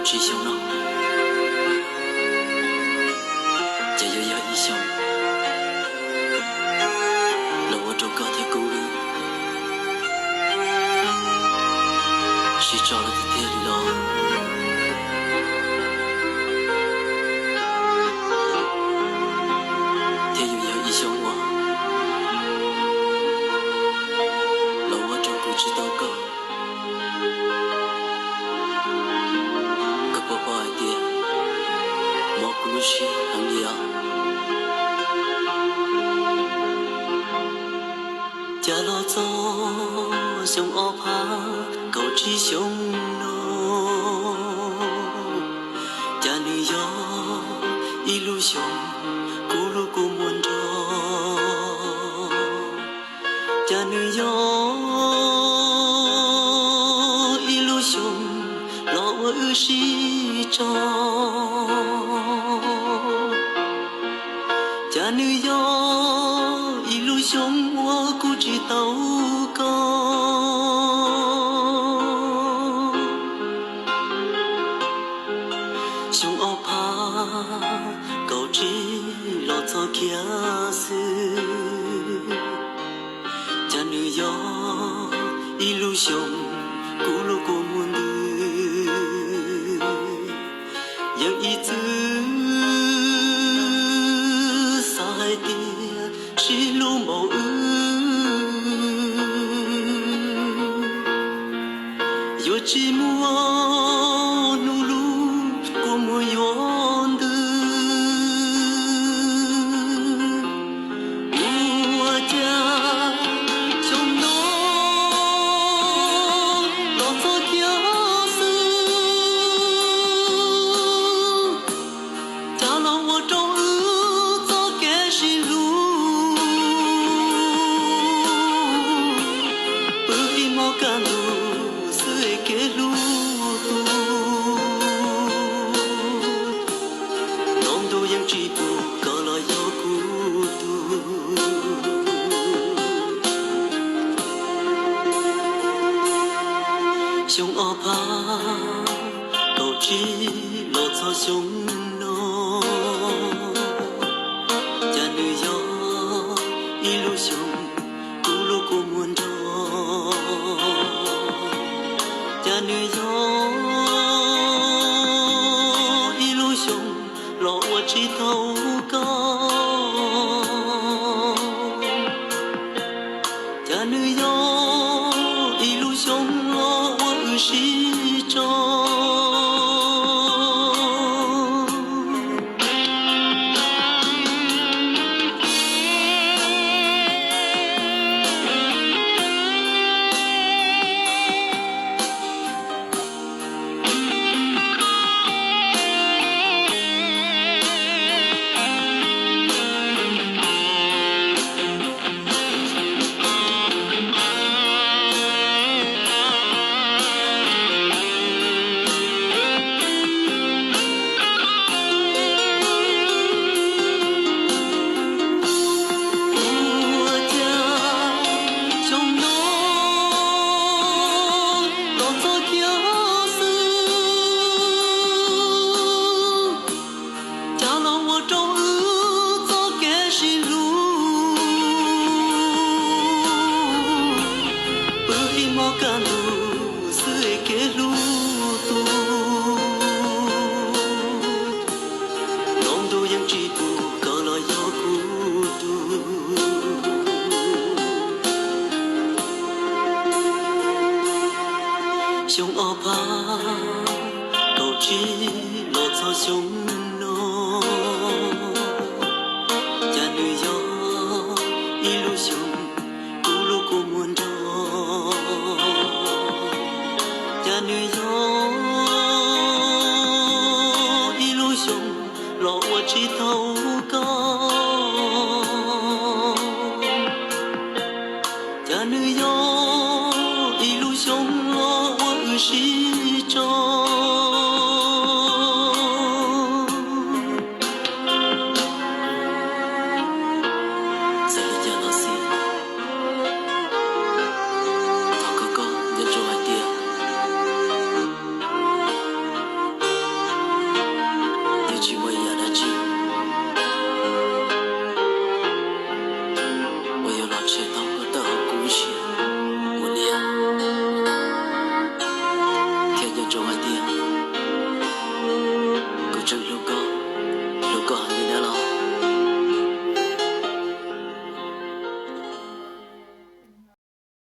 志向咯，也有一想，让我做高铁公路，是找了的天里咯。天有一想我，让我做不知道个。是很厉害，家老早上我怕高志上路，家女友一路上咕噜咕闷着，家女友一路上老我是着。家女友一路上我固执祷告，上我怕高志老早骑死，家女友一路上咕噜咕闷的，有一次。是路无有寂寞努路过么远的，我家从老老早开始，家老我终于早开始路。上我怕高志老早上路，家女友一路上咕噜咕闷着，家女友一路上老我只祷告，家女友一路上老我是着。上我怕高志老早上。